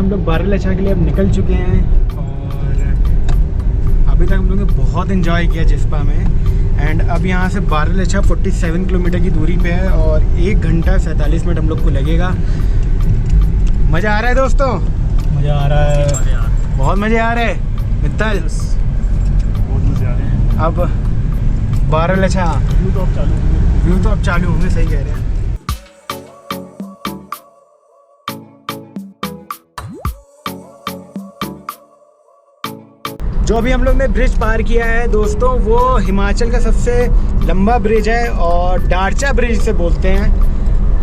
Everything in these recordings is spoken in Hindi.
हम लोग बारहलच्छा के लिए अब निकल चुके हैं और अभी तक हम लोगों ने बहुत इन्जॉय किया जिस्पा में। एंड अब यहाँ से बारहलच्छा 47 किलोमीटर की दूरी पे है और 1 घंटा 47 मिनट हम लोग को लगेगा। मज़ा आ रहा है दोस्तों? मज़ा आ रहा है, बहुत मज़े आ रहे हैं मित्तल, बहुत मज़े आ रहे हैं। अब बारहलच्छा व्यू तो अब चालू होंगे, सही कह रहे हैं। जो अभी हम लोग ने ब्रिज पार किया है दोस्तों, वो हिमाचल का सबसे लंबा ब्रिज है और डारचा ब्रिज से बोलते हैं।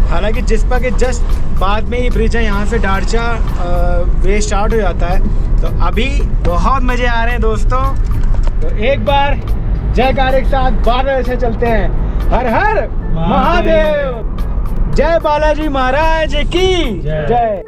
हालांकि जिस्पा के जस्ट बाद में ही ब्रिज है, यहाँ से डारचा वे स्टार्ट हो जाता है। तो अभी बहुत मज़े आ रहे हैं दोस्तों। तो एक बार जयकारे के साथ बारहलच्छा चलते हैं। हर हर महादेव, जय बालाजी महाराज की जय।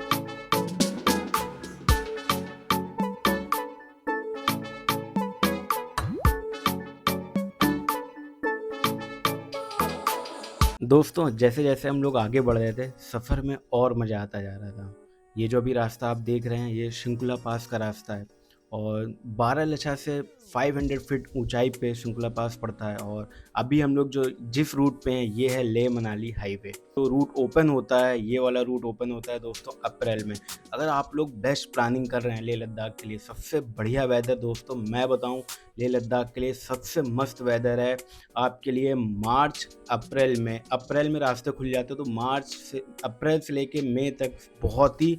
दोस्तों जैसे जैसे हम लोग आगे बढ़ रहे थे, सफ़र में और मज़ा आता जा रहा था। ये जो अभी रास्ता आप देख रहे हैं, ये शिंकुला पास का रास्ता है और बारहलच्छा से 500 फीट ऊंचाई पे शिंकुला पास पड़ता है। और अभी हम लोग जो जिस रूट पे हैं, ये है लेह मनाली हाईवे। तो रूट ओपन होता है, ये वाला रूट ओपन होता है दोस्तों अप्रैल में। अगर आप लोग बेस्ट प्लानिंग कर रहे हैं लेह लद्दाख के लिए, सबसे बढ़िया वेदर दोस्तों मैं बताऊं, लेह लद्दाख के लिए सबसे मस्त वेदर है आपके लिए मार्च अप्रैल में रास्ते खुल जाते हैं। तो अप्रैल से लेके मई तक बहुत ही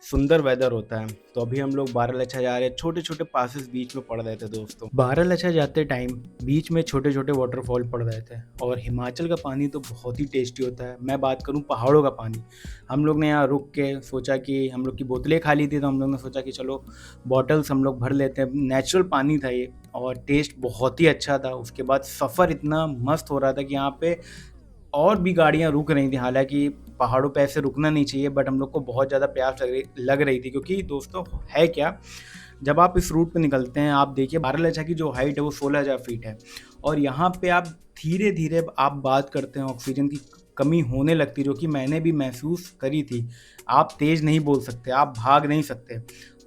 सुंदर वेदर होता है। तो अभी हम लोग बारहलच्छा जा रहे हैं, छोटे छोटे पासेस बीच में पड़ रहे थे दोस्तों। बारहलच्छा जाते टाइम बीच में छोटे छोटे वाटरफॉल पड़ रहे थे और हिमाचल का पानी तो बहुत ही टेस्टी होता है। मैं बात करूं पहाड़ों का पानी, हम लोग ने यहाँ रुक के सोचा कि हम लोग की बोतलें खाली थी, तो हम लोग ने सोचा कि चलो बॉटल्स हम लोग भर लेते हैं। नेचुरल पानी था ये और टेस्ट बहुत ही अच्छा था। उसके बाद सफ़र इतना मस्त हो रहा था कि यहाँ पे और भी गाड़ियाँ रुक रही थी। हालांकि पहाड़ों पे ऐसे रुकना नहीं चाहिए, बट हम लोग को बहुत ज़्यादा प्यास लग रही थी। क्योंकि दोस्तों है क्या, जब आप इस रूट पे निकलते हैं, आप देखिए बारहलच्छा की जो हाइट है वो 16,000 फीट है और यहाँ पे आप धीरे धीरे आप बात करते हैं, ऑक्सीजन की कमी होने लगती, जो कि मैंने भी महसूस करी थी। आप तेज़ नहीं बोल सकते, आप भाग नहीं सकते,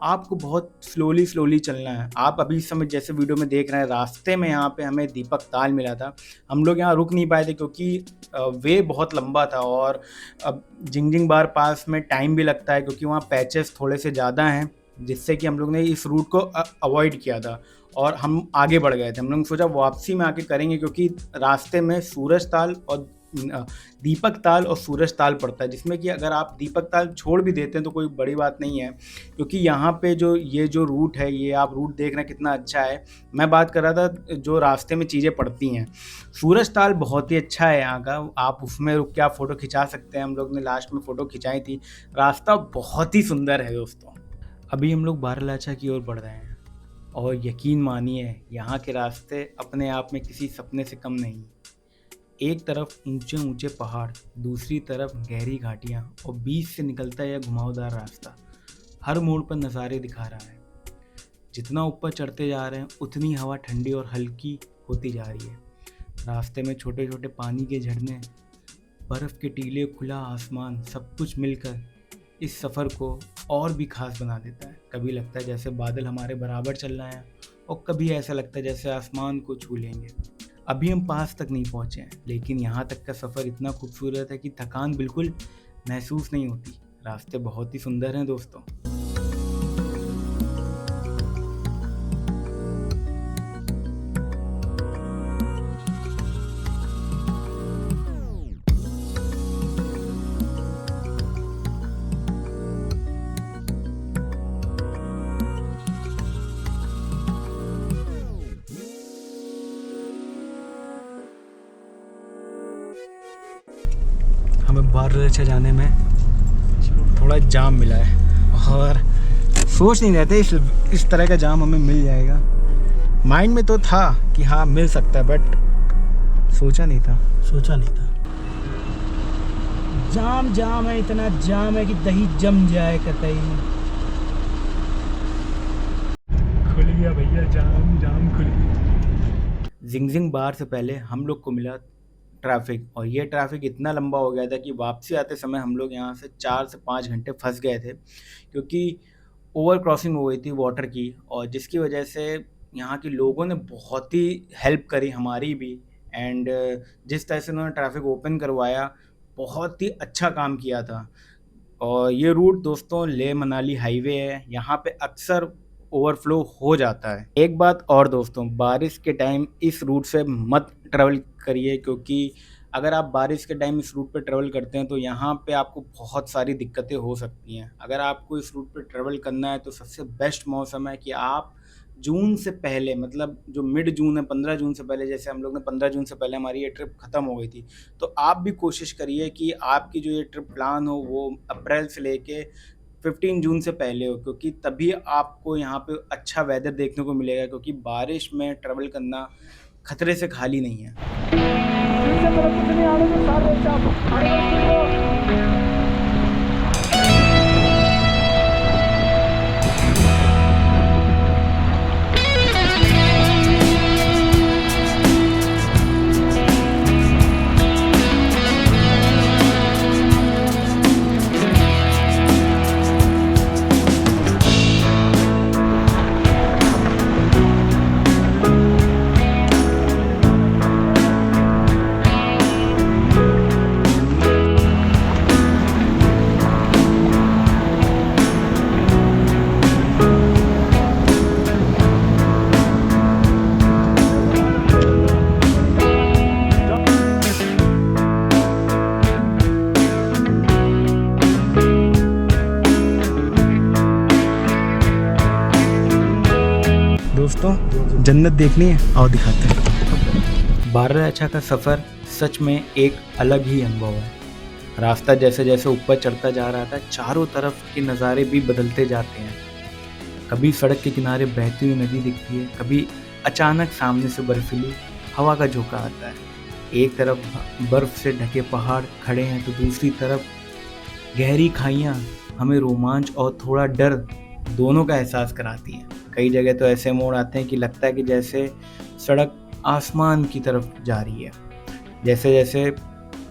आपको बहुत स्लोली चलना है। आप अभी इस समय जैसे वीडियो में देख रहे हैं, रास्ते में यहाँ पे हमें दीपक ताल मिला था। हम लोग यहाँ रुक नहीं पाए थे क्योंकि वे बहुत लंबा था और अब जिंगजिंग बार पास में टाइम भी लगता है क्योंकि वहाँ पैचेस थोड़े से ज़्यादा हैं, जिससे कि हम लोग ने इस रूट को अवॉइड किया था और हम आगे बढ़ गए थे। हम लोग ने सोचा वापसी में आके करेंगे क्योंकि रास्ते में सूरज ताल और दीपक ताल और सूरज ताल पड़ता है, जिसमें कि अगर आप दीपक ताल छोड़ भी देते हैं तो कोई बड़ी बात नहीं है क्योंकि यहाँ पे ये जो रूट है, ये आप रूट देख रहे हैं कितना अच्छा है। मैं बात कर रहा था जो रास्ते में चीज़ें पड़ती हैं, सूरज ताल बहुत ही अच्छा है यहाँ का, आप उसमें रुक के आप फ़ोटो खिंचा सकते हैं। हम लोग ने लास्ट में फ़ोटो खिंचाई थी। रास्ता बहुत ही सुंदर है दोस्तों। अभी हम लोग बारहलच्छा की ओर बढ़ रहे हैं और यकीन मानिए यहाँ के रास्ते अपने आप में किसी सपने से कम नहीं। एक तरफ ऊंचे ऊंचे पहाड़, दूसरी तरफ गहरी घाटियाँ और बीच से निकलता यह घुमावदार रास्ता हर मोड़ पर नज़ारे दिखा रहा है। जितना ऊपर चढ़ते जा रहे हैं उतनी हवा ठंडी और हल्की होती जा रही है। रास्ते में छोटे छोटे पानी के झरने, बर्फ़ के टीले, खुला आसमान, सब कुछ मिलकर इस सफ़र को और भी खास बना देता है। कभी लगता है जैसे बादल हमारे बराबर चल रहे हैं और कभी ऐसा लगता है जैसे आसमान को छू लेंगे। अभी हम पास तक नहीं पहुँचे हैं, लेकिन यहाँ तक का सफ़र इतना खूबसूरत है कि थकान बिल्कुल महसूस नहीं होती। रास्ते बहुत ही सुंदर हैं दोस्तों। हमें बारहलच्छा जाने में थोड़ा जाम मिला है और सोच नहीं रहे थे इस तरह का जाम हमें मिल जाएगा। माइंड में तो था कि हाँ मिल सकता है, बट सोचा नहीं था। जाम है, इतना जाम है कि दही जम जाए कतई। खुल गया भैया, जाम खुल गया। जिंगजिंग बार से पहले हम लोग को मिला ट्रैफिक और ये ट्रैफिक इतना लंबा हो गया था कि वापसी आते समय हम लोग यहाँ से 4 से 5 घंटे फंस गए थे क्योंकि ओवर क्रॉसिंग हो गई थी वाटर की, और जिसकी वजह से यहाँ के लोगों ने बहुत ही हेल्प करी हमारी भी। एंड जिस तरह से उन्होंने ट्रैफिक ओपन करवाया, बहुत ही अच्छा काम किया था। और ये रूट दोस्तों लेह मनाली हाईवे है, यहाँ पे अक्सर ओवरफ्लो हो जाता है। एक बात और दोस्तों, बारिश के टाइम इस रूट से मत ट्रैवल करिए, क्योंकि अगर आप बारिश के टाइम इस रूट पे ट्रैवल करते हैं तो यहाँ पे आपको बहुत सारी दिक्कतें हो सकती हैं। अगर आपको इस रूट पे ट्रैवल करना है तो सबसे बेस्ट मौसम है कि आप जून से पहले, मतलब जो मिड जून है, 15 जून से पहले, जैसे हम लोग ने 15 जून से पहले हमारी ये ट्रिप ख़त्म हो गई थी, तो आप भी कोशिश करिए कि आपकी जो ये ट्रिप प्लान हो वो अप्रैल से लेके 15 जून से पहले हो, क्योंकि तभी आपको यहाँ पे अच्छा वेदर देखने को मिलेगा, क्योंकि बारिश में ट्रैवल करना खतरे से खाली नहीं है। दोस्तों जन्नत देखनी है, आओ दिखाते हैं। बारालाचा का सफ़र सच में एक अलग ही अनुभव है। रास्ता जैसे जैसे ऊपर चढ़ता जा रहा था, चारों तरफ के नज़ारे भी बदलते जाते हैं। कभी सड़क के किनारे बहती हुई नदी दिखती है, कभी अचानक सामने से बर्फीली हवा का झोंका आता है। एक तरफ बर्फ़ से ढके पहाड़ खड़े हैं तो दूसरी तरफ गहरी खाइयाँ हमें रोमांच और थोड़ा डर दोनों का एहसास कराती हैं। कई जगह तो ऐसे मोड़ आते हैं कि लगता है कि जैसे सड़क आसमान की तरफ जा रही है। जैसे जैसे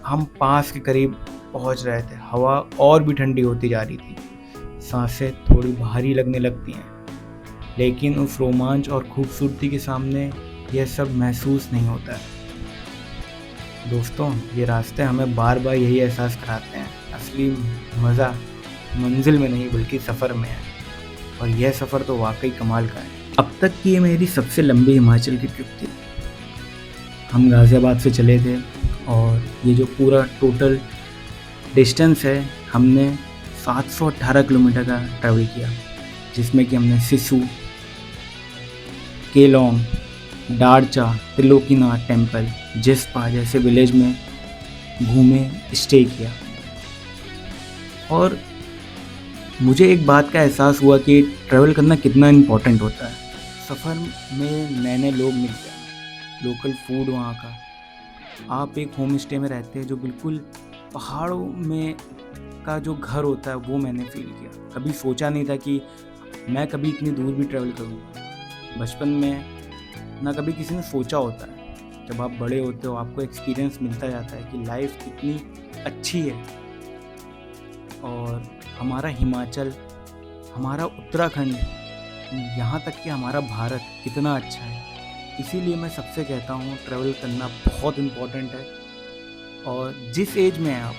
हम पास के करीब पहुंच रहे थे, हवा और भी ठंडी होती जा रही थी, सांसें थोड़ी भारी लगने लगती हैं, लेकिन उस रोमांच और खूबसूरती के सामने यह सब महसूस नहीं होता है। दोस्तों ये रास्ते हमें बार बार यही एहसास कराते हैं, असली मज़ा मंजिल में नहीं बल्कि सफ़र में है, और यह सफ़र तो वाकई कमाल का है। अब तक की ये मेरी सबसे लंबी हिमाचल की ट्रिप थी। हम गाज़ियाबाद से चले थे और ये जो पूरा टोटल डिस्टेंस है, हमने 718 किलोमीटर का ट्रैवल किया, जिसमें कि हमने सिसु, केलोंग, दारचा, त्रिलोकीनाथ टेम्पल, जिस्पा जैसे विलेज में घूमे, स्टे किया। और मुझे एक बात का एहसास हुआ कि ट्रैवल करना कितना इम्पोर्टेंट होता है। सफ़र में नए नए लोग मिलते हैं, लोकल फूड वहाँ का, आप एक होम स्टे में रहते हैं जो बिल्कुल पहाड़ों में का जो घर होता है वो मैंने फील किया। कभी सोचा नहीं था कि मैं कभी इतनी दूर भी ट्रैवल करूँगा। बचपन में ना कभी किसी ने सोचा होता है। जब आप बड़े होते हो आपको एक्सपीरियंस मिलता जाता है कि लाइफ कितनी अच्छी है, और हमारा हिमाचल, हमारा उत्तराखंड, यहाँ तक कि हमारा भारत कितना अच्छा है। इसीलिए मैं सबसे कहता हूँ ट्रैवल करना बहुत इम्पोर्टेंट है। और जिस एज में हैं आप,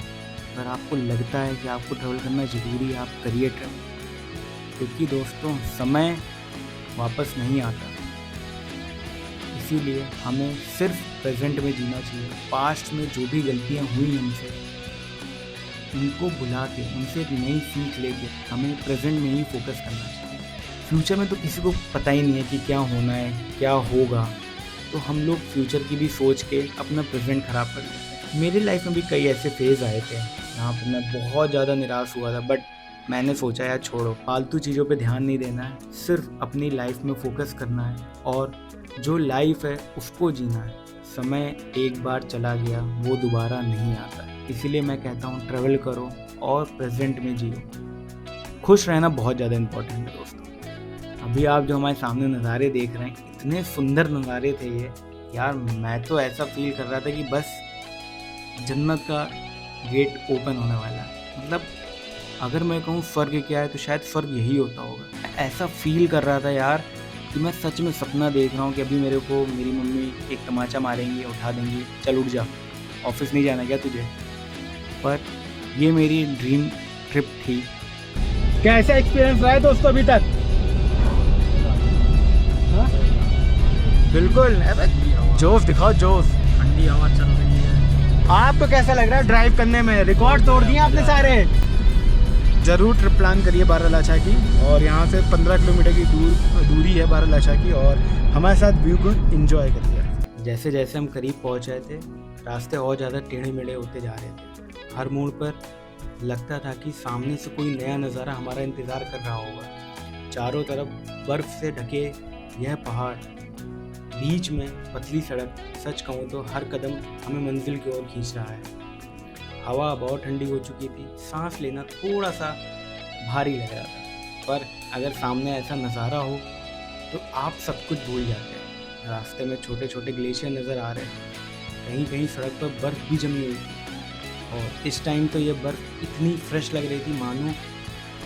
अगर आपको लगता है कि आपको ट्रैवल करना ज़रूरी है, आप करिए ट्रैवल, क्योंकि दोस्तों समय वापस नहीं आता। इसीलिए हमें सिर्फ प्रेजेंट में जीना चाहिए। पास्ट में जो भी गलतियाँ हुई हमसे, उनको भुला के उनसे एक नई सीख लेके हमें प्रेजेंट में ही फोकस करना चाहिए। फ्यूचर में तो किसी को पता ही नहीं है कि क्या होना है, क्या होगा, तो हम लोग फ्यूचर की भी सोच के अपना प्रेजेंट ख़राब कर देते हैं। मेरी लाइफ में भी कई ऐसे फेज़ आए थे जहाँ पर मैं बहुत ज़्यादा निराश हुआ था, बट मैंने सोचा यार छोड़ो, फालतू चीज़ों पे ध्यान नहीं देना है, सिर्फ अपनी लाइफ में फोकस करना है और जो लाइफ है उसको जीना है। समय एक बार चला गया, वो दोबारा नहीं आता है। इसीलिए मैं कहता हूँ ट्रैवल करो और प्रेजेंट में जियो। खुश रहना बहुत ज़्यादा इम्पोर्टेंट है दोस्तों। अभी आप जो हमारे सामने नज़ारे देख रहे हैं, इतने सुंदर नज़ारे थे ये यार, मैं तो ऐसा फील कर रहा था कि बस जन्नत का गेट ओपन होने वाला है। मतलब अगर मैं कहूँ फ़र्क क्या है तो शायद फ़र्क यही होता होगा। ऐसा फ़ील कर रहा था यार कि मैं सच में सपना देख रहा हूँ कि अभी मेरे को मेरी मम्मी एक तमाचा मारेंगी, उठा देंगी, चल उठ जा, ऑफ़िस नहीं जाना क्या तुझे? पर ये मेरी ड्रीम ट्रिप थी। कैसा एक्सपीरियंस रहा है दोस्तों अभी तक? हाँ? बिल्कुल। अबे जोश दिखाओ, जोश। ठंडी हवा चल रही है। आपको कैसा लग रहा है ड्राइव करने में? रिकॉर्ड तोड़ दिए आपने सारे। ज़रूर ट्रिप प्लान करिए बारालाचा की, और यहाँ से 15 किलोमीटर की दूरी है बारालाचा की, और हमारे साथ व्यू को एंजॉय करिए। जैसे जैसे हम करीब पहुँच रहे थे, रास्ते और ज़्यादा टेढ़े मेढ़े होते जा रहे थे। हर मोड़ पर लगता था कि सामने से कोई नया नज़ारा हमारा इंतज़ार कर रहा होगा। चारों तरफ बर्फ़ से ढके यह पहाड़, बीच में पतली सड़क, सच कहूँ तो हर कदम हमें मंजिल की ओर खींच रहा है। हवा बहुत ठंडी हो चुकी थी, सांस लेना थोड़ा सा भारी लग रहा था, पर अगर सामने ऐसा नज़ारा हो तो आप सब कुछ भूल जाते हैं। रास्ते में छोटे छोटे ग्लेशियर नज़र आ रहे हैं, कहीं कहीं सड़क पर बर्फ़ भी जमी हुई थी, और इस टाइम तो ये बर्फ़ इतनी फ्रेश लग रही थी मानो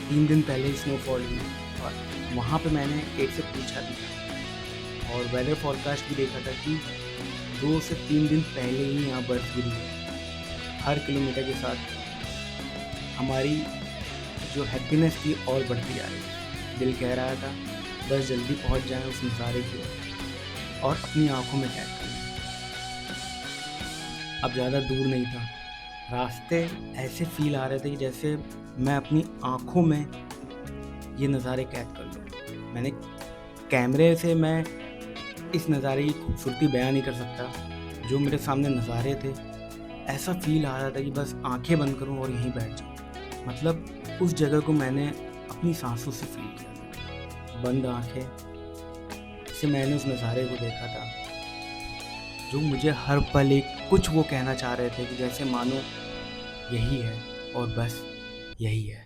3 दिन पहले स्नोफॉल हुई। और वहाँ पे मैंने एक से पूछा भी था, और वेदर फोरकास्ट भी देखा था कि 2 से 3 दिन पहले ही यहाँ बर्फ़ गिरी है। हर किलोमीटर के साथ हमारी जो हैप्पीनेस थी और बढ़ती जा रही थी। दिल कह रहा था बस जल्दी पहुँच जाएं उस नज़ारे की ओर और अपनी आँखों में कैद कर लें। अब ज़्यादा दूर नहीं था, रास्ते ऐसे फील आ रहे थे कि जैसे मैं अपनी आँखों में ये नज़ारे कैद कर लूँ। मैंने कैमरे से मैं इस नज़ारे की खूबसूरती बयान नहीं कर सकता। जो मेरे सामने नज़ारे थे, ऐसा फील आ रहा था कि बस आंखें बंद करूं और यहीं बैठ जाऊं। मतलब उस जगह को मैंने अपनी सांसों से फील किया था। बंद आंखें से मैंने उस नज़ारे को देखा था, जो मुझे हर पल एक कुछ वो कहना चाह रहे थे कि जैसे मानो यही है और बस यही है।